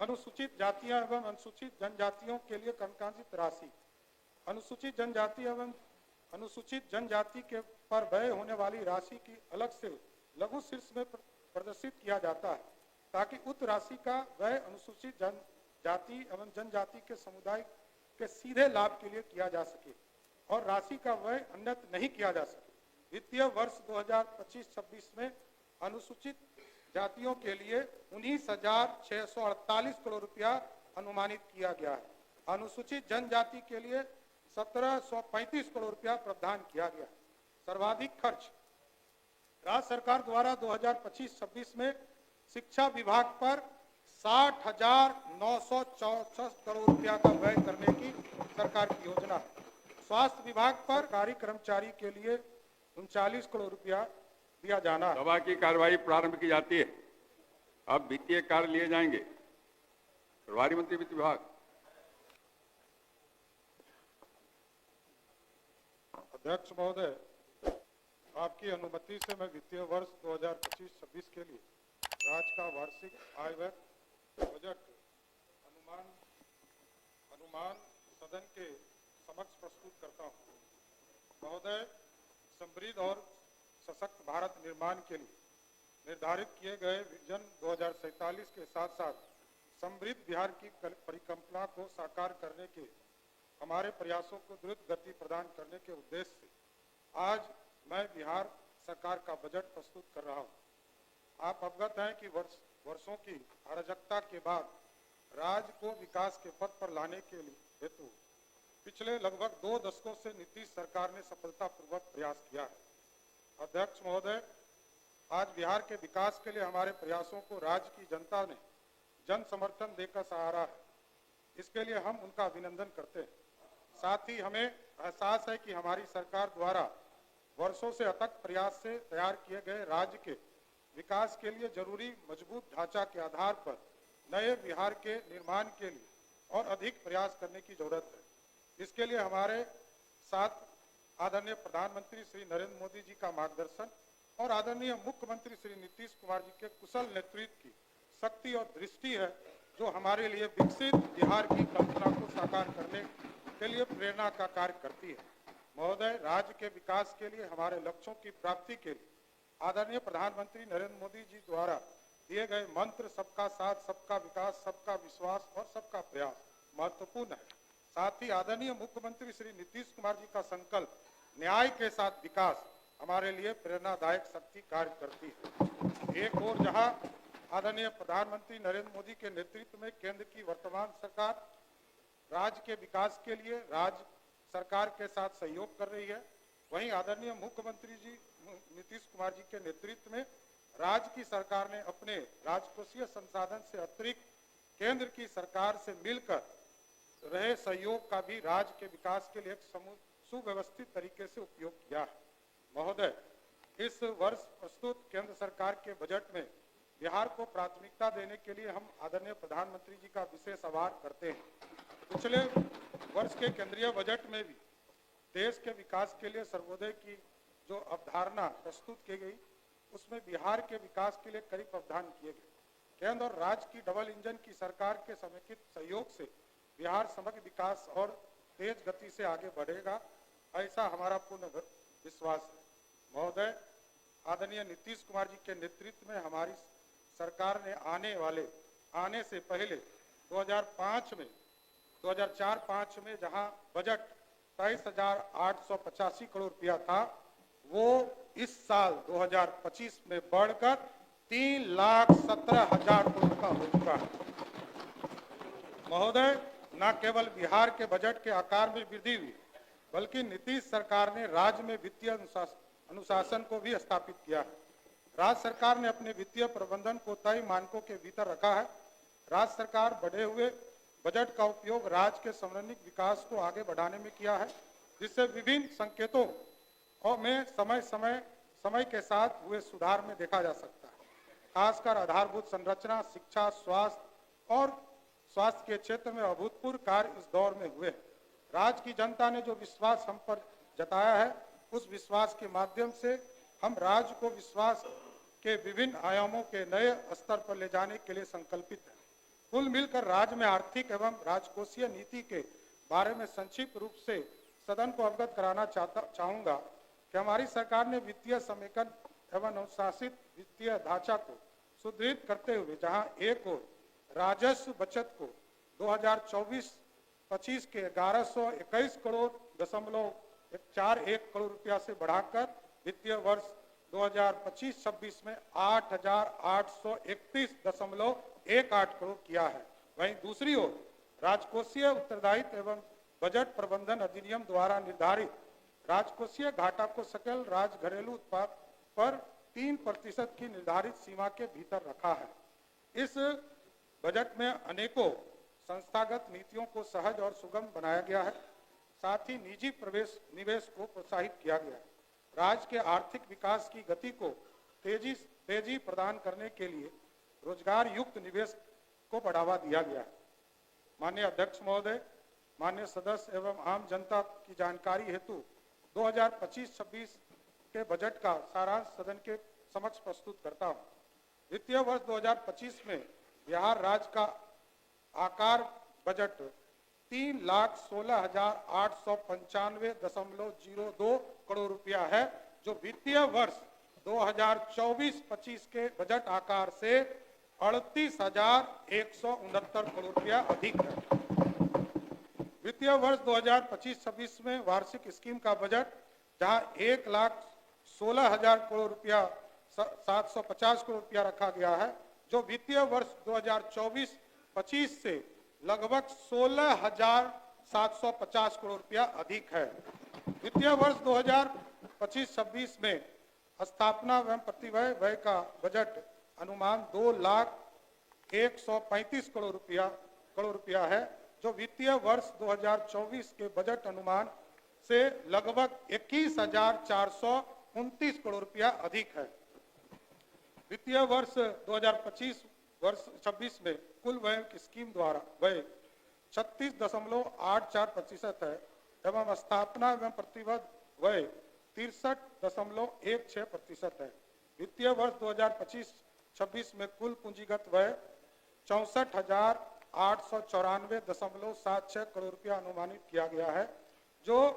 अनुसूचित जातियां एवं अनुसूचित जनजातियों के लिए कंकांशित राशि। अनुसूचित जनजाति एवं अनुसूचित जनजाति के पर व्यय होने वाली राशि की अलग से लघु शीर्ष में प्रदर्शित किया जाता है, ताकि उक्त राशि का व्यय अनुसूचित जनजाति एवं जनजाति के समुदाय के सीधे लाभ के लिए किया जा सके और राशि का व्यय अन्यत्र नहीं किया जा सके। वित्तीय वर्ष 2025-26 में अनुसूचित जातियों के लिए 19,648 करोड़ रुपया अनुमानित किया गया है। अनुसूचित जनजाति के लिए 1,735 करोड़ रुपया प्रावधान किया गया है। सर्वाधिक खर्च राज्य सरकार द्वारा 2025-26 में शिक्षा विभाग पर 60,964 करोड़ रुपया का व्यय करने की सरकार की योजना है। स्वास्थ्य विभाग पर सरकारी कर्मचारी के लिए 39 करोड़ रुपया दिया जाना है। सभा की कार्यवाही प्रारंभ की जाती है। अब वित्तीय कार्य लिए जाएंगे। प्रभारी मंत्री वित्त विभाग। अध्यक्ष महोदय, आपकी अनुमति से मैं वित्तीय वर्ष 2025-26 के लिए राज्य का वार्षिक आय व्यय बजट अनुमान सदन के समक्ष प्रस्तुत करता हूँ। महोदय, समृद्ध और सशक्त भारत निर्माण के लिए निर्धारित किए गए विजन 2047 के साथ साथ समृद्ध बिहार की परिकल्पना को साकार करने के हमारे प्रयासों को द्रुत गति प्रदान करने के उद्देश्य से आज मैं बिहार सरकार का बजट प्रस्तुत कर रहा हूँ। आप अवगत हैं कि वर्षों की अराजकता के बाद राज्य को विकास के पथ पर लाने के हेतु पिछले लगभग 2 दशकों से नीतीश सरकार ने सफलतापूर्वक प्रयास किया है। अध्यक्ष महोदय, आज बिहार के विकास के लिए हमारे प्रयासों को राज्य की जनता ने जन समर्थन देकर सराहा है। इसके लिए हम उनका अभिनंदन करते हैं। साथ ही हमें एहसास है कि हमारी सरकार द्वारा वर्षों से अथक प्रयास से तैयार किए गए राज्य के विकास के लिए जरूरी मजबूत ढांचा के आधार पर नए बिहार के निर्माण के लिए और अधिक प्रयास करने की जरूरत है। इसके लिए हमारे साथ आदरणीय प्रधानमंत्री श्री नरेंद्र मोदी जी का मार्गदर्शन और आदरणीय मुख्यमंत्री श्री नीतीश कुमार जी के कुशल नेतृत्व की शक्ति और दृष्टि है, जो हमारे लिए विकसित बिहार की कल्पना को साकार करने के लिए प्रेरणा का कार्य करती है। महोदय, राज्य के विकास के लिए हमारे लक्ष्यों की प्राप्ति के लिए आदरणीय प्रधानमंत्री नरेंद्र मोदी जी द्वारा दिए गए मंत्र सबका साथ, सबका विकास, सबका विश्वास और सबका प्रयास महत्वपूर्ण है। साथ ही आदरणीय मुख्यमंत्री श्री नीतीश कुमार जी का संकल्प न्याय के साथ विकास हमारे लिए प्रेरणादायक शक्ति कार्य करती है। एक ओर जहां आदरणीय प्रधानमंत्री नरेंद्र मोदी के नेतृत्व में केंद्र की वर्तमान सरकार राज्य के विकास के लिए राज्य सरकार के साथ सहयोग कर रही है, वहीं आदरणीय मुख्यमंत्री जी नीतीश कुमार जी के नेतृत्व में राज्य की सरकार ने अपने राजकोषीय संसाधन से अतिरिक्त केंद्र की सरकार से मिलकर रहे सहयोग का भी राज्य के विकास के लिए एक सुव्यवस्थित तरीके से उपयोग किया है। महोदय, इस वर्ष प्रस्तुत केंद्र सरकार के बजट में बिहार को प्राथमिकता देने के लिए हम आदरणीय प्रधानमंत्री जी का विशेष आभार करते हैं। पिछले वर्ष के केंद्रीय बजट में भी देश के विकास के लिए सर्वोदय की जो अवधारणा प्रस्तुत की गई, उसमें बिहार के विकास के लिए कई प्रावधान किए गए। केंद्र और राज्य की डबल इंजन की सरकार के समेकित सहयोग से बिहार समग्र विकास और तेज गति से आगे बढ़ेगा, ऐसा हमारा पूर्ण विश्वास है। महोदय, आदरणीय नीतीश कुमार जी के नेतृत्व में हमारी सरकार ने आने से पहले 2004-05 में जहां बजट 23,885 करोड़ रुपया था, वो इस साल 2025 में बढ़कर 3,17,000 करोड़ का हो चुका है। महोदय, न केवल बिहार के बजट के आकार में वृद्धि हुई, बल्कि नीतीश सरकार ने राज्य में वित्तीय अनुशासन को भी स्थापित किया है। राज्य सरकार ने अपने वित्तीय प्रबंधन को तय मानकों के भीतर रखा है। राज्य सरकार बढ़े हुए बजट का उपयोग राज्य के समन्वित विकास को आगे बढ़ाने में किया है, जिससे विभिन्न संकेतों और में समय के साथ हुए सुधार में देखा जा सकता है। खासकर आधारभूत संरचना, शिक्षा, स्वास्थ्य के क्षेत्र में अभूतपूर्व कार्य इस दौर में हुए हैं। राज्य की जनता ने जो विश्वास हम पर जताया है, उस विश्वास के माध्यम से हम राज्य को विश्वास के विभिन्न आयामों के नए स्तर पर ले जाने के लिए संकल्पित हैं। कुल मिलकर राज्य में आर्थिक एवं राजकोषीय नीति के बारे में संक्षिप्त रूप से सदन को अवगत कराना चाहूंगा कि हमारी सरकार ने वित्तीय समेकन एवं अनुशासित वित्तीय ढांचा को सुदृढ़ करते हुए जहां एक ओर राजस्व बचत को 2024-25 के 1121 करोड़ दशमलव 41 करोड़ रुपया से बढ़ाकर वित्तीय वर्ष 2025-26 में 8,831.18 करोड़ किया है। वहीं दूसरी ओर राजकोषीय उत्तरदायित्व एवं बजट प्रबंधन अधिनियम द्वारा निर्धारित राजकोषीय घाटा को सकल राज्य घरेलू उत्पाद पर 3% की निर्धारित सीमा के भीतर रखा है। इस बजट में अनेकों संस्थागत नीतियों को सहज और सुगम बनाया गया है। साथ ही निजी निवेश को प्रोत्साहित किया गया है। राज्य के आर्थिक विकास की गति को तेजी प्रदान करने के लिए रोजगार युक्त निवेश को बढ़ावा दिया गया है। माननीय अध्यक्ष महोदय, माननीय सदस्य एवं आम जनता की जानकारी हेतु 2025-26 के बजट का सारांश सदन के समक्ष प्रस्तुत करता हूं। वित्तीय वर्ष 2025 में बिहार राज्य का आकार बजट 3,16,895.02 करोड़ रुपया है, जो वित्तीय वर्ष 2024-25 के बजट आकार से 38,169 करोड़ रुपया अधिक है। वित्तीय वर्ष 2025-26 में वार्षिक स्कीम का बजट जहां 1,16,000 करोड़ रुपया 750 करोड़ रुपया रखा गया है, जो वित्तीय वर्ष 2024-25 से लगभग 16,750 करोड़ रुपया अधिक है। वित्तीय वर्ष 2025-26 में स्थापना एवं प्रतिव्यय व्यय का बजट अनुमान 2,135 करोड़ रुपया है, जो वित्तीय वर्ष 2024 के बजट अनुमान से लगभग 21,429 करोड़ रुपया अधिक है। वित्तीय वर्ष 2025-26 में कुल व्यय की स्कीम द्वारा व्यय 36.84% है एवं स्थापना एवं प्रतिबद्ध व्यय 63.16% है। वित्तीय वर्ष 2025-26 में कुल पूंजीगत व्यय 64,894.76 करोड़ रुपया अनुमानित किया गया है, जो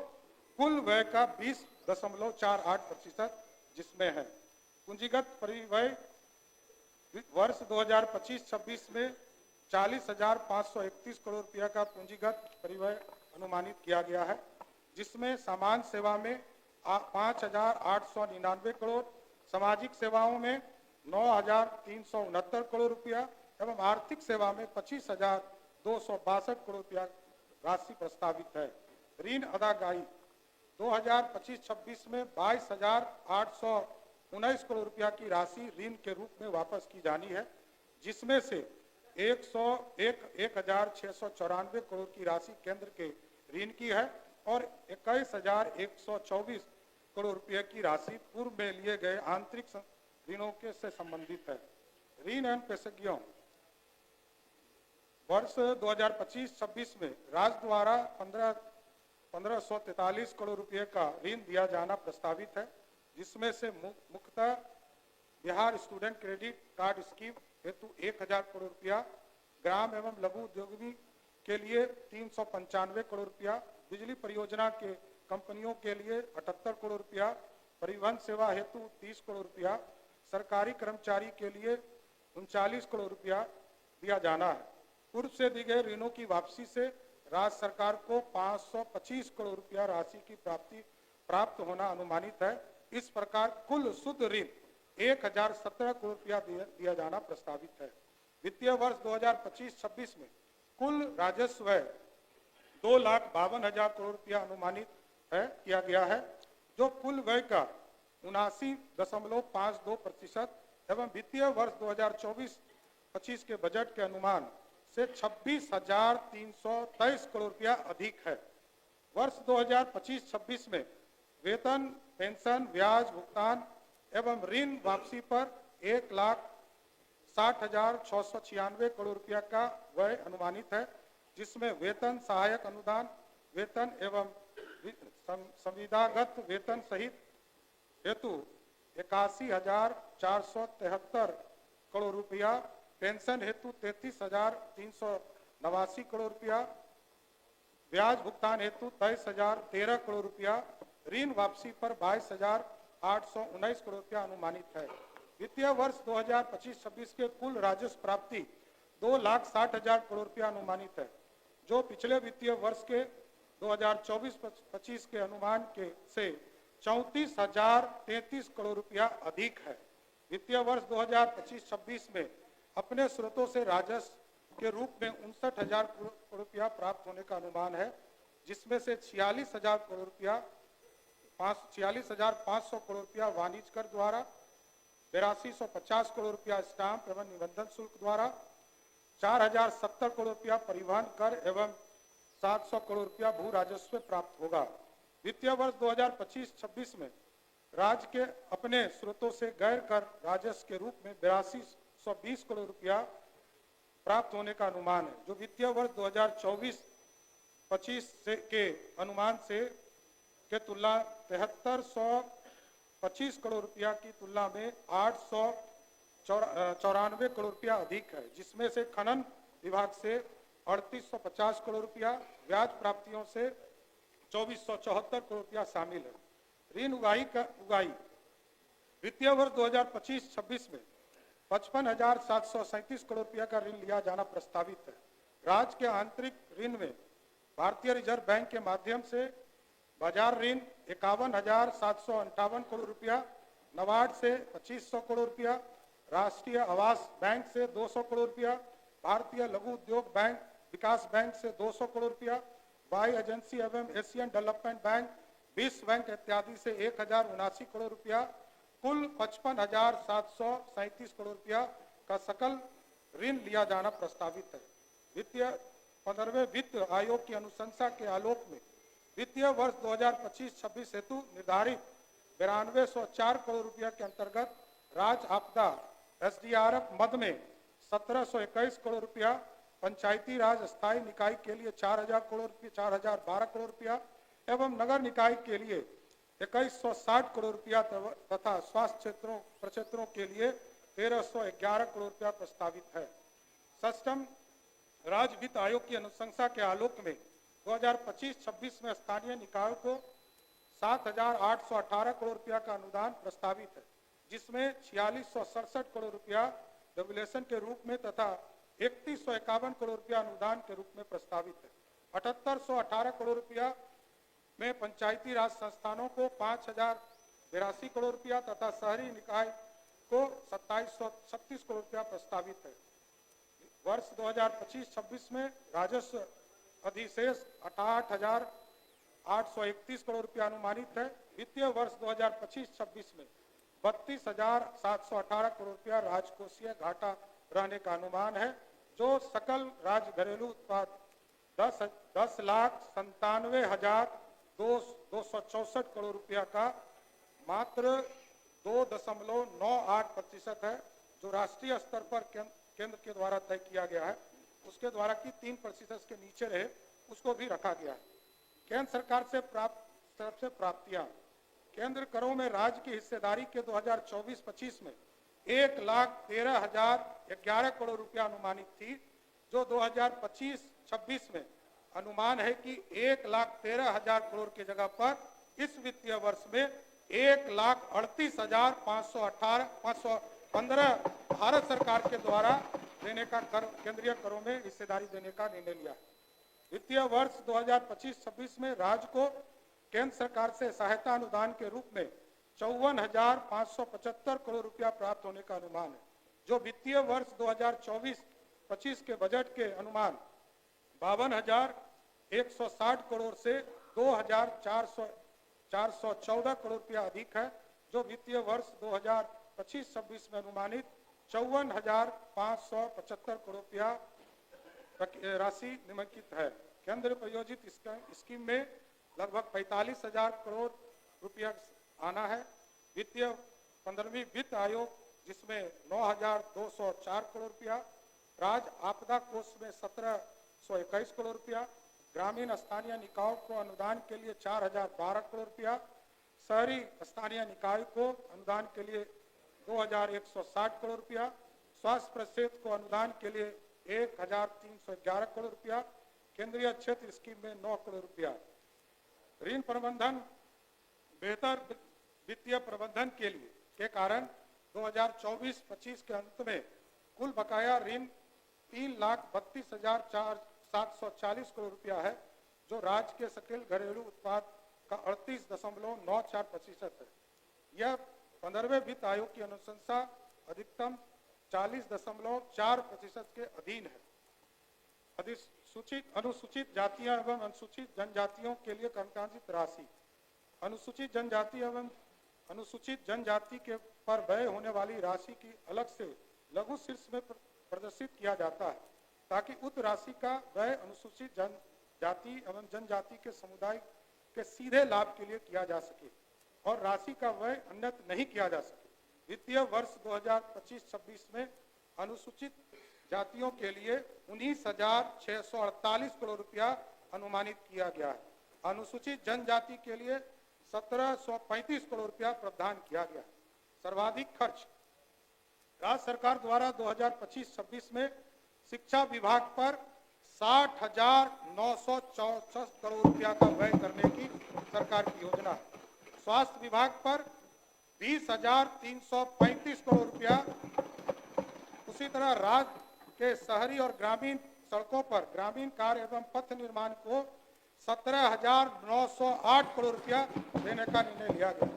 कुल व्यय का 20.48% जिसमें है। पूंजीगत परिव्यय वर्ष 2025-26 में 40,531 करोड़ रुपया का पूंजीगत परिव्यय अनुमानित किया गया है, जिसमें सामान्य सेवा में 5,899 करोड़, सामाजिक सेवाओं में 9,369 करोड़ रुपया एवं आर्थिक सेवा में 25,262 करोड़ रुपया राशि प्रस्तावित है। ऋण अदायगी 2025-26 में 22,819 करोड़ रुपया की राशि ऋण के रूप में वापस की जानी है, जिसमें से 1,694 करोड़ की राशि केंद्र के ऋण की है और 21,124 करोड़ रुपये की राशि पूर्व में लिए गए आंतरिक ऋणों के से संबंधित है। ऋण एवं पेशगियों वर्ष 2025-26 में राज्य द्वारा 1,543 करोड़ रुपये का ऋण दिया जाना प्रस्तावित है, जिसमें से मुख्यतः Bihar student credit card scheme हेतु 1,000 करोड़ रुपया, ग्राम एवं लघु उद्योगी के लिए 395 करोड़ रुपया, बिजली परियोजना के कंपनियों के लिए 78 करोड़ रुपया, परिवहन सेवा हेतु 30 करोड़ रुपया, सरकारी कर्मचारी के लिए 39 करोड़ रुपया दिया जाना है। पूर्व से दी गए ऋणों की वापसी से राज्य सरकार को 525 करोड़ रुपया राशि की प्राप्त होना अनुमानित है। इस प्रकार कुल शुद्ध ऋण 1,017 करोड़ रुपया दिया जाना प्रस्तावित है। वित्तीय वर्ष 2025-26 में कुल राजस्व 2,52,000 करोड़ रुपया अनुमानित किया गया है, जो कुल व्यय का 79.52% एवं वित्तीय वर्ष 2024-25 के बजट के अनुमान से 26,323 करोड़ रुपया अधिक है। वर्ष 2025-26 में वेतन, पेंशन, ब्याज भुगतान एवं ऋण वापसी पर 1,60,696 करोड़ रुपया का व्यय अनुमानित है, जिसमें वेतन, सहायक अनुदान, वेतन एवं संविदागत वेतन सहित हेतु 81,473 करोड़ रुपया पेंशन हेतु 33,389 करोड़ रुपया, ब्याज भुगतान हेतु 23,013 करोड़ रुपया, ऋण वापसी पर 22,819 करोड़ रुपया अनुमानित है। वित्तीय वर्ष 2025-26 के कुल राजस्व प्राप्ति 2,60,000 करोड़ रुपया अनुमानित है, जो पिछले वित्तीय वर्ष के 2024-25 के अनुमान के से 34,033 करोड़ रुपया अधिक है। वित्तीय वर्ष 2025-26 में अपने स्रोतों से राजस्व के रूप में 59,000 करोड़ रुपया प्राप्त होने का अनुमान है, जिसमें से 46,500 करोड़ रुपया वाणिज्य कर द्वारा, 8250 करोड़ रुपया स्टाम्प एवं निबंधन शुल्क द्वारा, 4,070 करोड़ रुपया परिवहन कर एवं 700 करोड़ रुपया भू राजस्व प्राप्त होगा। वित्तीय वर्ष 2025-26 में राज्य के अपने स्रोतों से गैर कर राजस्व के रूप में 8220 करोड़ रुपया प्राप्त होने का अनुमान है, जो वित्तीय वर्ष 2024-25 के अनुमान से के तुलना 7325 करोड़ रुपया की तुलना में 894 करोड़ रुपया अधिक है, जिसमें से खनन विभाग से 3850 करोड़ रुपया, ब्याज प्राप्तियों से 2474 करोड़ रुपया शामिल है। ऋण उगाही वित्तीय वर्ष 2025-26 में 55,737 करोड़ रुपया का ऋण लिया जाना प्रस्तावित है। राज्य के आंतरिक ऋण में भारतीय रिजर्व बैंक के माध्यम से बाजार ऋण 51,758 करोड़ रुपया, नबार्ड से 2500 करोड़ रुपया, राष्ट्रीय आवास बैंक से 200 करोड़ रुपया, भारतीय लघु उद्योग बैंक विकास बैंक से 200 करोड़ रुपया, वाई एजेंसी एवं एशियन डेवलपमेंट बैंक, विश्व बैंक इत्यादि से 1,079 करोड़ रुपया, कुल 55,737 करोड़ रुपया का सकल ऋण लिया जाना प्रस्तावित है। 15वें वित्त आयोग की अनुशंसा के आलोक में वित्तीय वर्ष 2025-26 हेतु निर्धारित 9204 करोड़ रुपया के अंतर्गत राज्य आपदा SDRF मद में 1721 करोड़ रुपया, पंचायती राज स्थायी निकाय के लिए 4,012 करोड़ रुपया एवं नगर निकाय के लिए 2160 करोड़ रुपया तथा स्वास्थ्य प्रक्षेत्रों के लिए 1311 करोड़ रुपया प्रस्तावित है। षष्ठम राज्य वित्त आयोग की अनुशंसा के आलोक में 2025-26 में स्थानीय निकायों को 7,818 करोड़ रुपया का अनुदान प्रस्तावित है, जिसमें 4667 करोड़ रुपया रेगुलेशन के रूप में तथा 3151 करोड़ रुपया अनुदान के रूप में प्रस्तावित है। 7818 करोड़ रुपया में पंचायती राज संस्थानों को 5,082 करोड़ रुपया तथा शहरी निकाय को 2736 करोड़ रुपया प्रस्तावित है। वर्ष 2025-26 में राजस्व अधिशेष 68,831 करोड़ रुपया अनुमानित है। वित्तीय वर्ष 2025-26 में 32,718 करोड़ रुपया राजकोषीय घाटा रहने का अनुमान है, जो सकल राज्य घरेलू उत्पाद 10,97,264 करोड़ रुपया का मात्र 2.98% है, जो राष्ट्रीय स्तर पर केंद्र के द्वारा तय किया गया है। उसके द्वारा की 3% के नीचे रहे, उसको भी रखा गया है। केंद्र सरकार से प्राप्तियां केंद्र करों में राज्य की हिस्सेदारी के 2024-25 में 1,13,011 करोड़ रुपया अनुमानित थी, जो 2025-26 में अनुमान है कि 1,13,000 करोड़ की जगह पर इस वित्तीय वर्ष में 1,38,515 भारत सरकार के द्वारा देने का कर केंद्रीय करों में हिस्सेदारी देने का निर्णय लिया है। वित्तीय वर्ष 2025-26 में राज्य को केंद्र सरकार से सहायता अनुदान के रूप में 54,575 करोड़ रुपया प्राप्त होने का अनुमान है, जो वित्तीय वर्ष 2024-25 के बजट के अनुमान 52,160 करोड़ से 2,414 करोड़ रुपया अधिक है, जो वित्तीय वर्ष 2025-26 में अनुमानित 54,575 करोड़ रुपया राशि निम्नलिखित है। केंद्र प्रायोजित स्कीम में लगभग 45,000 करोड़ रुपया आना है। वित्तीय 15वीं वित्त आयोग, जिसमें 9,204 करोड़ रुपया, राज्य आपदा कोष में 1,721 करोड़ रुपया, ग्रामीण स्थानीय निकायों को अनुदान के लिए 4,012 करोड़ रुपया, शहरी स्थानीय निकाय को अनुदान के लिए 2,160 करोड़ रुपया, स्वास्थ्य परिषद को अनुदान के लिए 1311 करोड़ रुपया, केंद्रीय क्षेत्र स्कीम में 9 करोड़ रुपया। ऋण प्रबंधन बेहतर वित्तीय प्रबंधन के लिए के कारण 2024-25 के अंत में कुल बकाया ऋण 3,32,740 करोड़ रुपया है, जो राज्य के सकल घरेलू उत्पाद का 38.94% है। यह 15वें वित्त आयोग की अनुशंसा अधिकतम 40.4% के अधीन है। अनुसूचित जातियां एवं अनुसूचित जनजातियों के लिए कर्मकांडित राशि। अनुसूचित जनजाति एवं अनुसूचित जनजाति के पर व्यय होने वाली राशि की अलग से लघु शीर्ष में प्रदर्शित किया जाता है, ताकि उक्त राशि का व्यय अनुसूचित जनजाति एवं जनजाति के समुदाय के सीधे लाभ के लिए किया जा सके और राशि का व्यय अन्यत्र नहीं किया जा सके। वित्तीय वर्ष 2025-26 में अनुसूचित जातियों के लिए 19,648 करोड़ रुपया अनुमानित किया गया है। अनुसूचित जनजाति के लिए 1,735 करोड़ रुपया प्रावधान किया गया। सर्वाधिक खर्च राज्य सरकार द्वारा 2025-26 में शिक्षा विभाग पर 60,964 करोड़ रुपया का व्यय करने की सरकार की योजना है। स्वास्थ्य विभाग पर 20,335 करोड़ रुपया। उसी तरह राज्य के शहरी और ग्रामीण सड़कों पर ग्रामीण कार्य एवं पथ निर्माण को 17,908 करोड़ रुपया देने का निर्णय लिया गया।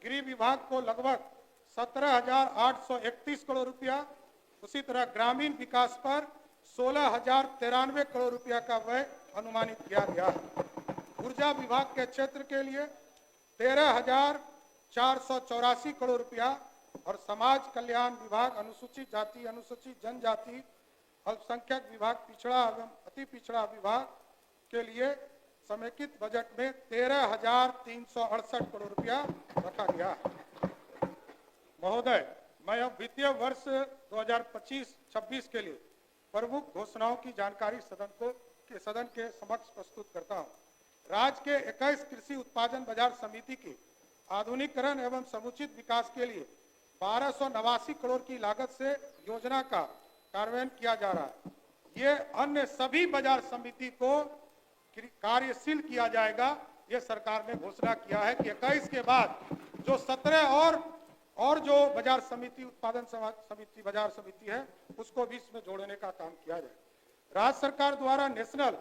गृह विभाग को लगभग 17,831 करोड़ रुपया। उसी तरह ग्रामीण विकास पर 16,093 करोड़ रुपया का व्यय अनुमानित किया गया है। ऊर्जा विभाग के क्षेत्र के लिए 13,484 करोड़ रुपया और समाज कल्याण विभाग, अनुसूचित जाति, अनुसूचित जनजाति, अल्पसंख्यक विभाग, पिछड़ा एवं अति पिछड़ा विभाग के लिए समेकित बजट में 13,368 करोड़ रुपया रखा गया है। महोदय, मैं अब वित्तीय वर्ष 2025-26 के लिए प्रमुख घोषणाओं की जानकारी सदन के समक्ष प्रस्तुत करता हूं। राज्य के 21 कृषि उत्पादन बाजार समिति की आधुनिकीकरण एवं समुचित विकास के लिए 1289 करोड़ की लागत से योजना का कार्यान्वयन किया जा रहा है। ये अन्य सभी बाजार समिति को कार्यशील किया जाएगा। ये सरकार ने घोषणा किया है कि 21 के बाद जो 17 और जो बाजार समिति उत्पादन समिति बाजार समिति है उसको भी इसमें जोड़ने का काम किया जाए। राज्य सरकार द्वारा नेशनल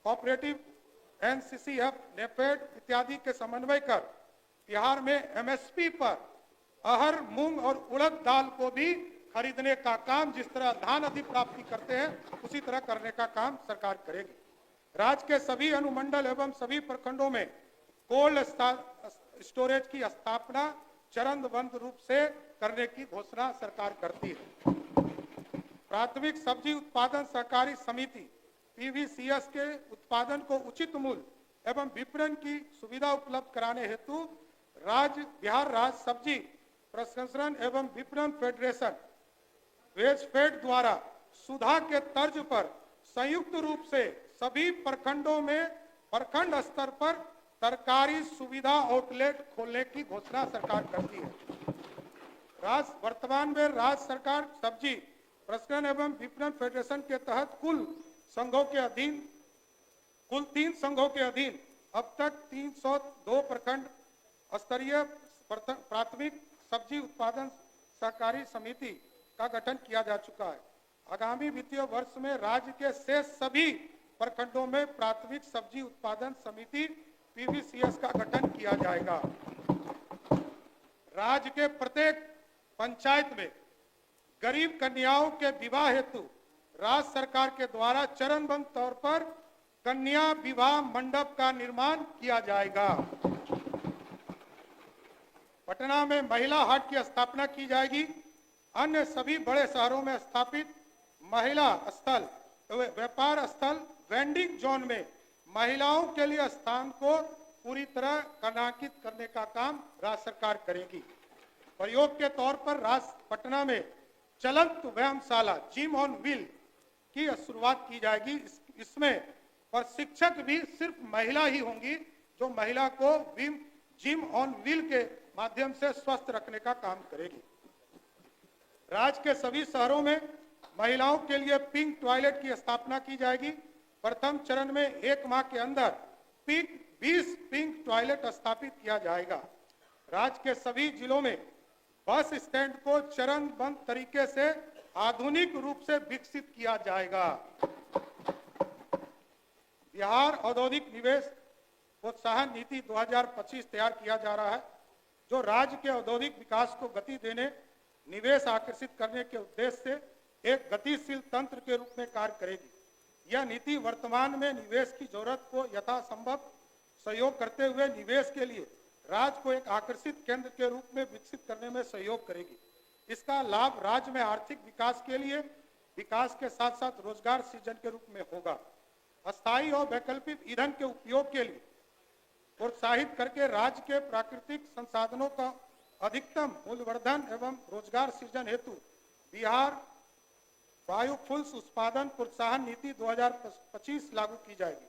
कोऑपरेटिव NCCF, नेफेड इत्यादि के समन्वय कर बिहार में MSP पर अरहर, मूंग और उड़द दाल को भी खरीदने का काम जिस तरह धान अधिप्राप्ति करते हैं उसी तरह करने का काम सरकार करेगी। राज्य के सभी अनुमंडल एवं सभी प्रखंडों में कोल्ड स्टोरेज की स्थापना चरणबद्ध रूप से करने की घोषणा सरकार करती है। प्राथमिक सब्जी उत्पादन सहकारी समिति PVCS के उत्पादन को उचित मूल्य एवं विपणन की सुविधा उपलब्ध कराने हेतु बिहार राज्य सब्जी प्रसंस्करण एवं विपणन फेडरेशन वेजफेड द्वारा सुधा के तर्ज पर संयुक्त रूप से सभी प्रखंडों में प्रखंड स्तर पर तरकारी सुविधा आउटलेट खोलने की घोषणा सरकार करती है। वर्तमान में राज्य सरकार सब्जी प्रसंस्करण एवं विपणन फेडरेशन के तहत कुल 3 संघों के अधीन अब तक 302 प्रखंड स्तरीय प्राथमिक सब्जी उत्पादन सहकारी समिति का गठन किया जा चुका है। आगामी वित्तीय वर्ष में राज्य के शेष सभी प्रखंडों में प्राथमिक सब्जी उत्पादन समिति PVCS का गठन किया जाएगा। राज्य के प्रत्येक पंचायत में गरीब कन्याओं के विवाह हेतु राज्य सरकार के द्वारा चरणबद्ध तौर पर कन्या विवाह मंडप का निर्माण किया जाएगा। पटना में महिला हाट की स्थापना की जाएगी। अन्य सभी बड़े शहरों में स्थापित महिला स्थल, व्यापार स्थल, वेंडिंग जोन में महिलाओं के लिए स्थान को पूरी तरह कनाकित करने का काम राज्य सरकार करेगी। प्रयोग के तौर पर पटना में चलंत व्यायामशाला जिम ऑन व्हील की शुरुआत की जाएगी। इसमें प्रशिक्षक भी सिर्फ महिला ही होंगी जो महिला को जिम ऑन व्हील के माध्यम से स्वस्थ रखने का काम करेगी। राज्य के सभी शहरों में महिलाओं के लिए पिंक टॉयलेट की स्थापना की जाएगी। प्रथम चरण में 1 माह के अंदर 20 पिंक टॉयलेट स्थापित किया जाएगा। राज्य के सभी जिलों में बस स्टैंड को चरणबद्ध तरीके से आधुनिक रूप से विकसित किया जाएगा। बिहार औद्योगिक निवेश प्रोत्साहन नीति 2025 तैयार किया जा रहा है, जो राज्य के औद्योगिक विकास को गति देने, निवेश आकर्षित करने के उद्देश्य से एक गतिशील तंत्र के रूप में कार्य करेगी। यह नीति वर्तमान में निवेश की जरूरत को यथासंभव सहयोग करते हुए निवेश के लिए राज्य को एक आकर्षित केंद्र के रूप में विकसित करने में सहयोग करेगी। इसका लाभ राज्य में आर्थिक विकास के लिए विकास के साथ साथ रोजगार सृजन के रूप में होगा। अस्थायी और वैकल्पिक ईंधन के उपयोग के लिए प्रोत्साहित करके राज्य के प्राकृतिक संसाधनों का अधिकतम मूल्यवर्धन एवं रोजगार सृजन हेतु बिहार बायोफ्यूल्स उत्पादन प्रोत्साहन नीति 2025 लागू की जाएगी।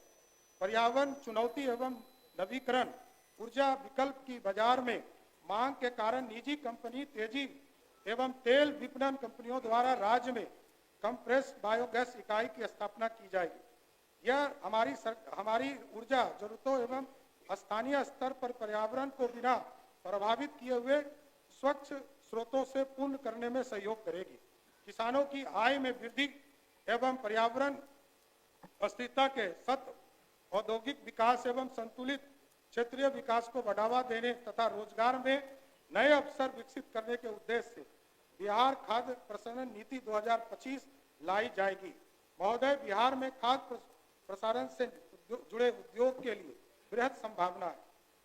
पर्यावरण चुनौती एवं नवीकरण ऊर्जा विकल्प की बाजार में मांग के कारण निजी कंपनी तेजी एवं तेल विपणन कंपनियों द्वारा राज्य में कंप्रेस बायोगैस इकाई की स्थापना की जाएगी। यह हमारी ऊर्जा जरूरतों एवं स्थानीय स्तर पर पर्यावरण को बिना प्रभावित किए हुए स्वच्छ स्रोतों से पूर्ण करने में सहयोग करेगी। किसानों की आय में वृद्धि एवं पर्यावरण अस्थिरता के साथ औद्योगिक विकास एवं संतुलित क्षेत्रीय विकास को बढ़ावा देने तथा रोजगार में नए अवसर विकसित करने के उद्देश्य से बिहार खाद्य प्रसंस्करण नीति 2025 लाई जाएगी। महोदय, बिहार में खाद्य प्रसारण से जुड़े उद्योग के लिए बृहद संभावना है,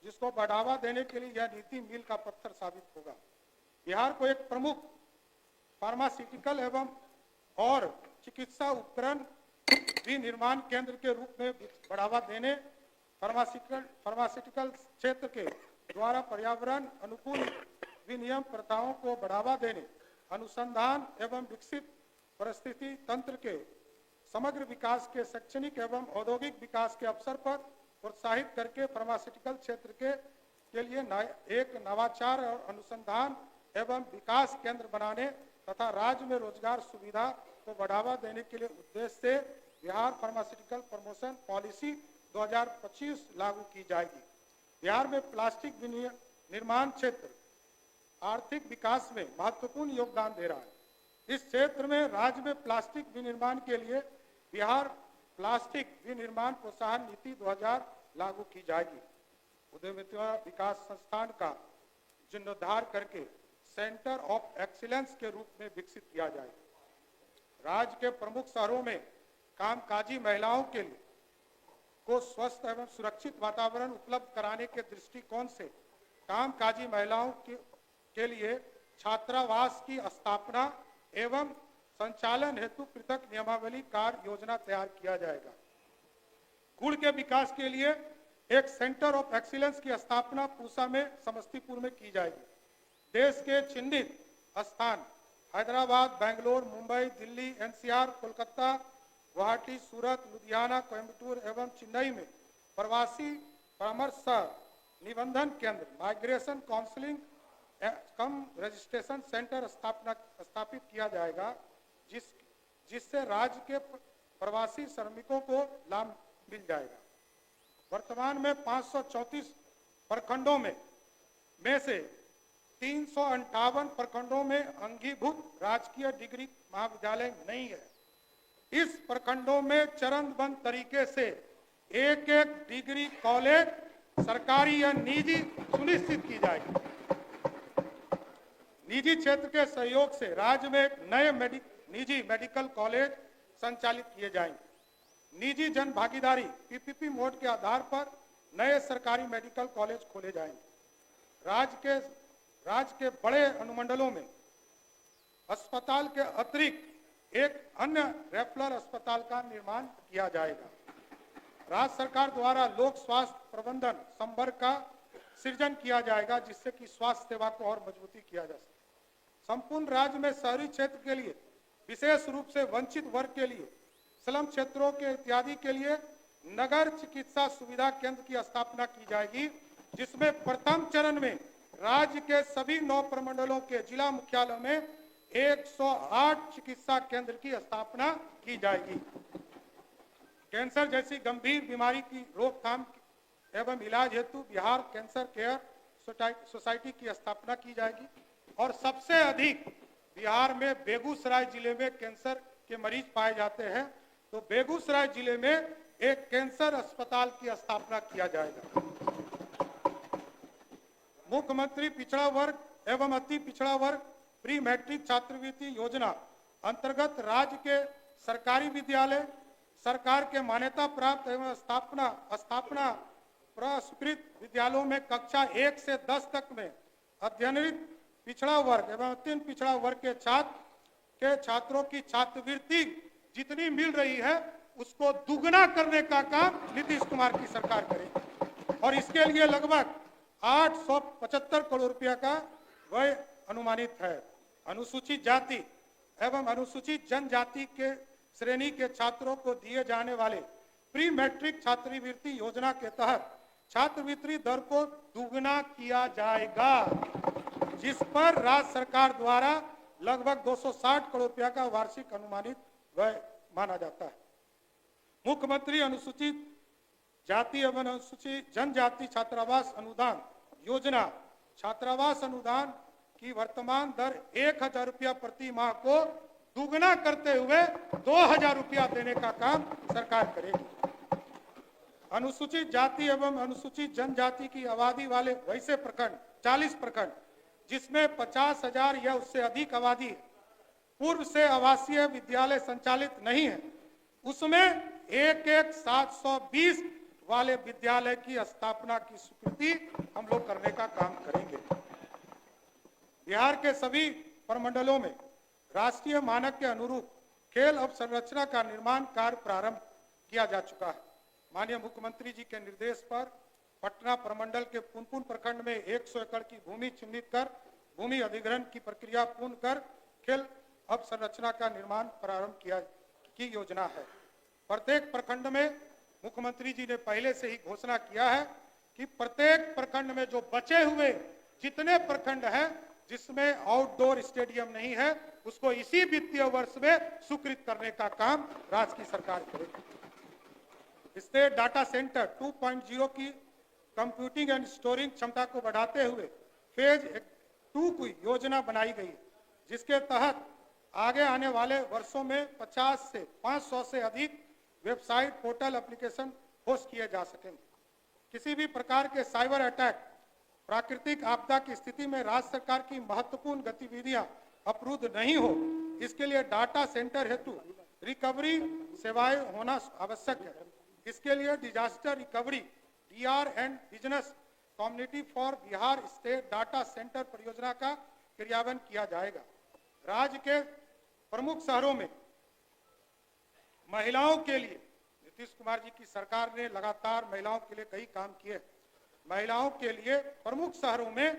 जिसको बढ़ावा देने के लिए यह नीति मील का पत्थर साबित होगा। बिहार को एक प्रमुख फार्मास्यूटिकल एवं और चिकित्सा उपकरण विनिर्माण केंद्र के रूप में बढ़ावा देने, फार्मास्यूटिकल क्षेत्र के द्वारा पर्यावरण अनुकूल विनियम प्रथाओं को बढ़ावा देने, अनुसंधान एवं विकसित परिस्थिति तंत्र के समग्र विकास के शैक्षणिक एवं औद्योगिक विकास के अवसर पर प्रोत्साहित करके फार्मास्यूटिकल क्षेत्र के लिए एक नवाचार और अनुसंधान एवं विकास केंद्र बनाने तथा राज्य में रोजगार सुविधा को बढ़ावा देने के लिए उद्देश्य से बिहार फार्मास्यूटिकल प्रमोशन पॉलिसी 2025 लागू की जाएगी। बिहार में प्लास्टिक निर्माण क्षेत्र आर्थिक विकास में महत्वपूर्ण योगदान दे रहा है। इस क्षेत्र में राज्य में प्लास्टिक विनिर्माण के लिए बिहार प्लास्टिक विनिर्माण प्रोत्साहन नीति 2000 लागू की जाएगी। उद्यमिता विकास संस्थान का जीर्णोद्धार करके सेंटर ऑफ एक्सीलेंस के रूप में विकसित किया जाएगा। राज्य के प्रमुख शहरों में कामकाजी महिलाओं के लिए को स्वस्थ एवं सुरक्षित वातावरण उपलब्ध कराने के दृष्टिकोण से कामकाजी महिलाओं के लिए छात्रावास की स्थापना एवं संचालन हेतु पृथक नियमावली कार्य योजना तैयार किया जाएगा। गुड़ के विकास के लिए एक सेंटर ऑफ एक्सीलेंस की स्थापना पूसा में समस्तीपुर में की जाएगी। देश के चिन्हित स्थान हैदराबाद, बेंगलोर, मुंबई, दिल्ली, एनसीआर, कोलकाता, गुवाहाटी, सूरत, लुधियाना, कोयम्बटूर एवं चेन्नई में प्रवासी परामर्श निबंधन केंद्र माइग्रेशन काउंसलिंग कम रजिस्ट्रेशन सेंटर स्थापित किया जाएगा, जिससे राज्य के प्रवासी श्रमिकों को लाभ मिल जाएगा। वर्तमान में 534 प्रखंडों में से 358 प्रखंडों में अंगीभूत राजकीय डिग्री महाविद्यालय नहीं है। इस प्रखंडों में चरणबद्ध तरीके से एक एक डिग्री कॉलेज सरकारी या निजी सुनिश्चित की जाएगी। निजी क्षेत्र के सहयोग से राज्य में नए निजी मेडिकल कॉलेज संचालित किए जाएंगे। निजी जन भागीदारी पीपीपी मोड के आधार पर नए सरकारी मेडिकल कॉलेज खोले जाएंगे। राज्य के बड़े अनुमंडलों में अस्पताल के अतिरिक्त एक अन्य रेफरल अस्पताल का निर्माण किया जाएगा। राज्य सरकार द्वारा लोक स्वास्थ्य प्रबंधन संवर्ग का सृजन किया जाएगा, जिससे कि स्वास्थ्य सेवा को और मजबूती किया जा सके। संपूर्ण राज्य में शहरी क्षेत्र के लिए, विशेष रूप से वंचित वर्ग के लिए, स्लम क्षेत्रों के इत्यादि के लिए नगर चिकित्सा सुविधा केंद्र की स्थापना की जाएगी, जिसमें प्रथम चरण में राज्य के सभी 9 प्रमंडलों के जिला मुख्यालयों में 108 चिकित्सा केंद्र की स्थापना की जाएगी। कैंसर जैसी गंभीर बीमारी की रोकथाम एवं इलाज हेतु बिहार कैंसर केयर सोसाइटी की स्थापना की जाएगी। और सबसे अधिक बिहार में बेगूसराय जिले में कैंसर के मरीज पाए जाते हैं, तो बेगूसराय जिले में एक कैंसर अस्पताल की स्थापना किया जाएगा। मुख्यमंत्री पिछड़ा वर्ग एवं अति पिछड़ा वर्ग प्री मैट्रिक छात्रवृत्ति योजना अंतर्गत राज्य के सरकारी विद्यालय, सरकार के मान्यता प्राप्त एवं स्थापना पुरस्कृत विद्यालयों में कक्षा 1 से 10 तक में अध्ययनरत पिछड़ा वर्ग एवं अति पिछड़ा वर्ग के छात्रों की छात्रवृत्ति जितनी मिल रही है उसको दुगना करने का काम नीतीश कुमार की सरकार करेगी। और इसके लिए लगभग 875 करोड़ रुपया का व्यय अनुमानित है। अनुसूचित जाति एवं अनुसूचित जनजाति के श्रेणी के छात्रों को दिए जाने वाले प्री मैट्रिक छात्रवृत्ति योजना के तहत छात्रवृत्ति दर को दुगना किया जाएगा, जिस पर राज्य सरकार द्वारा लगभग 260 करोड़ रुपया का वार्षिक अनुमानित व्यय माना जाता है। मुख्यमंत्री अनुसूचित जाति एवं अनुसूचित जनजाति छात्रावास अनुदान योजना छात्रावास अनुदान की वर्तमान दर 1000 रुपया प्रति माह को दुगना करते हुए 2000 रुपया देने का काम सरकार करेगी। अनुसूचित जाति एवं अनुसूचित जनजाति की आबादी वाले वैसे प्रखंड 40 प्रखंड जिसमें 50,000 या उससे अधिक आबादी है, पूर्व से आवासीय विद्यालय संचालित नहीं है, उसमें 720 वाले विद्यालय की स्थापना की स्वीकृति हम लोग करने का काम करेंगे। बिहार के सभी प्रमंडलों में राष्ट्रीय मानक के अनुरूप खेल अवसंरचना का निर्माण कार्य प्रारंभ किया जा चुका है। माननीय मुख्यमंत्री जी के निर्देश पर पटना प्रमंडल के पुनपुन प्रखंड में 100 एकड़ की भूमि चिन्हित कर भूमि अधिग्रहण की प्रक्रिया पूर्ण कर खेल अवसंरचना का निर्माण प्रारंभ की योजना है। प्रत्येक प्रखंड में मुख्यमंत्री जी ने पहले से ही घोषणा किया है कि प्रत्येक प्रखंड में जो बचे हुए जितने प्रखंड हैं जिसमें आउटडोर स्टेडियम नहीं है उसको इसी वित्तीय वर्ष में स्वीकृत करने का काम राज्य की सरकार करेगी। स्टेट डाटा सेंटर 2.0 की कंप्यूटिंग एंड स्टोरिंग क्षमता को बढ़ाते हुए फेज 2 की योजना बनाई गई, जिसके तहत आगे आने वाले वर्षों में 50 से 500 से अधिक वेबसाइट पोर्टल एप्लीकेशन होस्ट किए जा सकेंगे। किसी भी प्रकार के साइबर अटैक, प्राकृतिक आपदा की स्थिति में राज्य सरकार की महत्वपूर्ण गतिविधियां अवरुद्ध नहीं हो, इसके लिए डाटा सेंटर हेतु रिकवरी सेवाएं होना आवश्यक है। इसके लिए disaster recovery D R and business community for Bihar state data centre परियोजना का क्रियान्वयन किया जाएगा। राज्य के प्रमुख शहरों में महिलाओं के लिए नीतीश कुमार जी की सरकार ने लगातार महिलाओं के लिए कई काम किए। महिलाओं के लिए प्रमुख शहरों में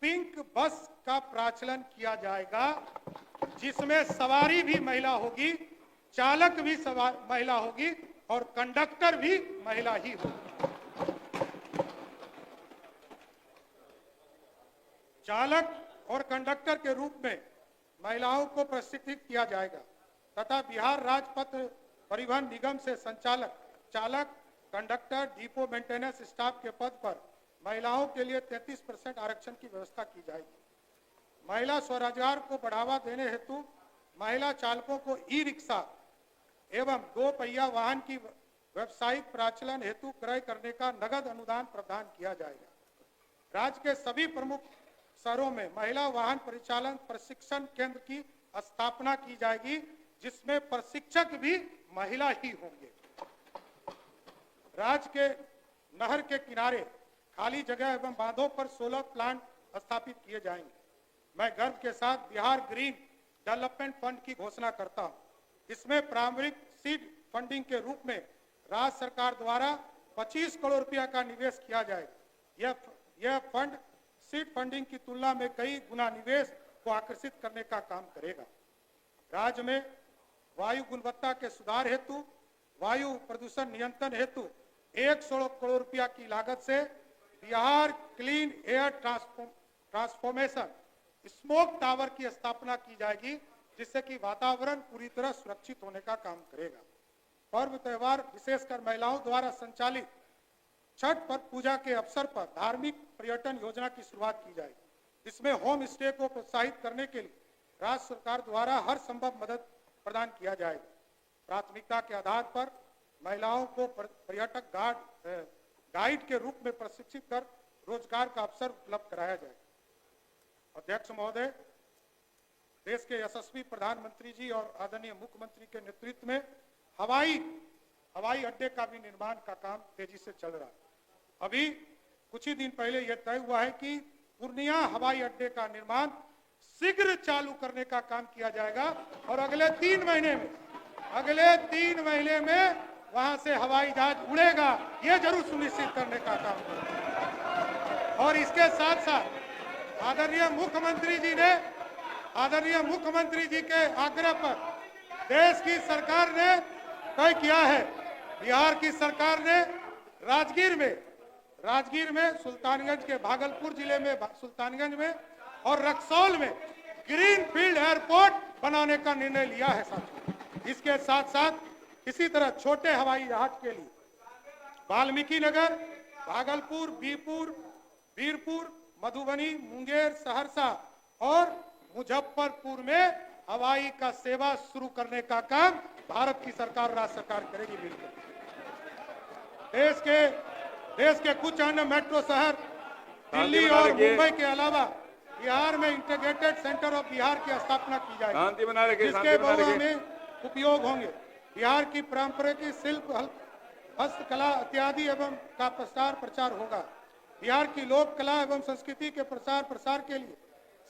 पिंक बस का प्रचलन किया जाएगा, जिसमें सवारी भी महिला होगी, चालक भी महिला होगी और कंडक्टर भी महिला ही होगी। चालक और कंडक्टर के रूप में महिलाओं को प्रशिक्षित किया जाएगा तथा बिहार राज्य पथ परिवहन निगम से संचालक, चालक, कंडक्टर, डिपो मेंटेनेंस स्टाफ के पद पर महिलाओं के लिए 33% आरक्षण की व्यवस्था की जाएगी। महिला स्वरोजगार को बढ़ावा देने हेतु महिला चालकों को ई रिक्शा एवं 2 पहिया वाहन की व्यावसायिक प्रचलन हेतु क्रय करने का नगद अनुदान प्रदान किया जाएगा। राज्य के सभी प्रमुख शहरों में महिला वाहन परिचालन प्रशिक्षण केंद्र की स्थापना की जाएगी, जिसमें प्रशिक्षक भी महिला ही होंगे। राज्य के नहर के किनारे खाली जगह एवं बांधों पर सोलर प्लांट स्थापित किए जाएंगे। मैं गर्व के साथ बिहार ग्रीन डेवलपमेंट फंड की घोषणा करता हूं। इसमें प्रारंभिक सीड फंडिंग के रूप में राज्य सरकार द्वारा 25 करोड़ रुपया का निवेश किया जाएगा। यह फंड सीड फंडिंग की तुलना में कई गुना निवेश को आकर्षित करने का काम करेगा। राज्य में वायु गुणवत्ता के सुधार हेतु वायु प्रदूषण नियंत्रण हेतु 116 करोड़ रुपया की लागत से Bihar clean air transformation smoke tower की स्थापना की जाएगी, जिससे कि वातावरण पूरी तरह सुरक्षित होने का काम करेगा। पर्व त्योहार विशेषकर महिलाओं द्वारा संचालित छठ पर पूजा के अवसर पर धार्मिक पर्यटन योजना की शुरुआत की जाएगी। इसमें होम स्टे को प्रोत्साहित करने के लिए राज्य सरकार द्वारा हर संभव मदद प्रदान किया जाएगा। प्राथमिकता के आधार पर महिलाओं को पर्यटक गाइड के रूप में प्रशिक्षित कर रोजगार का अवसर उपलब्ध कराया जाएगा। अध्यक्ष महोदय, देश के यशस्वी प्रधानमंत्री जी और आदरणीय मुख्यमंत्री के नेतृत्व में हवाई अड्डे का भी निर्माण का काम तेजी से चल रहा है। अभी कुछ ही दिन पहले यह तय हुआ है कि पूर्णिया हवाई अड्डे का निर्माण शीघ्र चालू करने का काम किया जाएगा और अगले 3 महीने में वहां से हवाई जहाज उड़ेगा, यह जरूर सुनिश्चित करने का काम करेगा। और इसके साथ साथ आदरणीय मुख्यमंत्री जी के आग्रह पर देश की सरकार ने तय किया है, बिहार की सरकार ने राजगीर में सुल्तानगंज के भागलपुर जिले में सुल्तानगंज में और रक्सौल में ग्रीन फील्ड एयरपोर्ट बनाने का निर्णय लिया है साथियों। इसके साथ साथ इसी तरह छोटे हवाई जहाज के लिए वाल्मीकि नगर, भागलपुर, बीरपुर, मधुबनी, मुंगेर, सहरसा और मुजफ्फरपुर में हवाई का सेवा शुरू करने का काम भारत की सरकार, राज्य सरकार करेगी मिलकर। देश के कुछ अन्य मेट्रो शहर दिल्ली और मुंबई के अलावा बिहार में इंटीग्रेटेड सेंटर ऑफ बिहार की स्थापना की जाएगी, जिसके बहुआयामी उपयोग होंगे। बिहार की पारंपरिक शिल्प, हस्तकला इत्यादि एवं का प्रचार होगा। बिहार की लोक कला एवं संस्कृति के प्रसार के लिए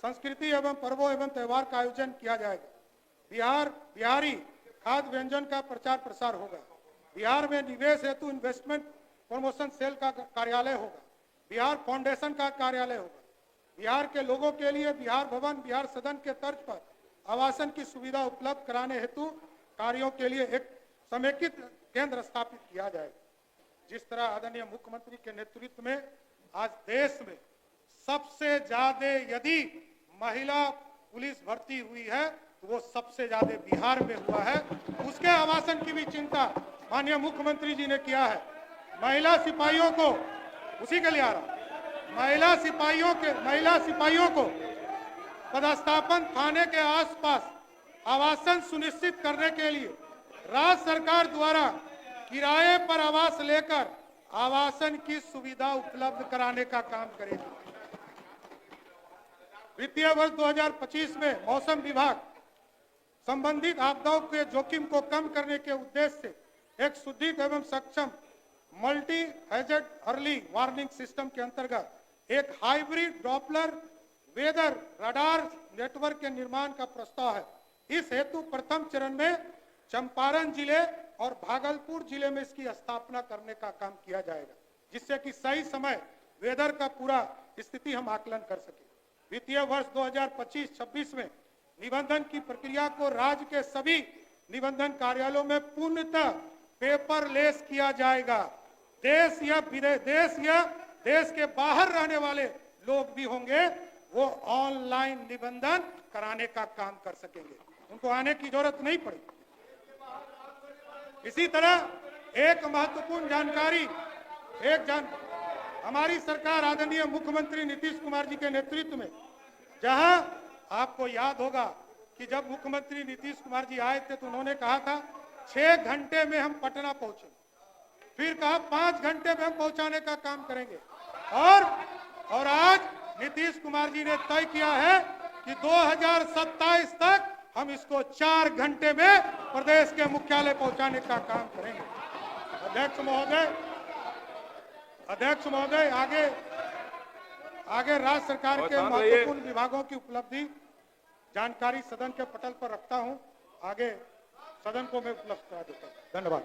संस्कृति एवं पर्वों एवं त्योहार का आयोजन किया जाएगा। बिहारी खाद्य व्यंजन का प्रचार प्रसार होगा। बिहार में निवेश हेतु इन्वेस्टमेंट प्रमोशन सेल का कार्यालय होगा। बिहार फाउंडेशन का कार्यालय होगा। बिहार के लोगों के लिए बिहार भवन, बिहार सदन के तर्ज पर आवासन की सुविधा उपलब्ध कराने हेतु कार्यों के लिए एक समेकित केंद्र स्थापित किया जाएगा। जिस तरह आदरणीय मुख्यमंत्री के नेतृत्व में आज देश में सबसे ज्यादा यदि महिला पुलिस भर्ती हुई है तो वो सबसे ज्यादा बिहार में हुआ है। उसके आवासन की भी चिंता माननीय मुख्यमंत्री जी ने किया है। महिला सिपाहियों को, उसी के लिए आ रहा, महिला सिपाहियों को पदस्थापन थाने के आसपास आवासन सुनिश्चित करने के लिए राज्य सरकार द्वारा किराए पर आवास लेकर आवासन की सुविधा उपलब्ध कराने का काम करेगी। वित्तीय वर्ष 2025 में मौसम विभाग संबंधित आपदाओं के जोखिम को कम करने के उद्देश्य से एक सुदृढ़ एवं सक्षम multi hazard early warning system के अंतर्गत एक hybrid Doppler weather radar network के निर्माण का प्रस्ताव है। इस हेतु प्रथम चरण में चंपारण जिले और भागलपुर जिले में इसकी स्थापना करने का काम किया जाएगा, जिससे कि सही समय वेदर का पूरा स्थिति हम आकलन कर सके। वित्तीय वर्ष 2025-26 में निबंधन की प्रक्रिया को राज्य के सभी निबंधन कार्यालयों में पूर्णतः पेपरलेस किया जाएगा। देश या देश के बाहर रहने वाले लोग भी होंगे, वो ऑनलाइन निबंधन कराने का काम कर सकेंगे, उनको आने की जरूरत नहीं पड़ेगी। इसी तरह एक महत्वपूर्ण जानकारी, हमारी सरकार आदरणीय मुख्यमंत्री नीतीश कुमार जी के नेतृत्व में, जहां आपको याद होगा कि जब मुख्यमंत्री नीतीश कुमार जी आए थे तो उन्होंने कहा था 6 घंटे में हम पटना पहुंचे, फिर कहा 5 घंटे में हम पहुंचाने का काम करेंगे और आज नीतीश कुमार जी ने तय किया है कि 2027 तक हम इसको 4 घंटे में प्रदेश के मुख्यालय पहुंचाने का काम करेंगे। अध्यक्ष महोदय, आगे राज्य सरकार के महत्वपूर्ण विभागों की उपलब्धि जानकारी सदन के पटल पर रखता हूं, आगे सदन को मैं उपलब्ध करा देता हूं। धन्यवाद।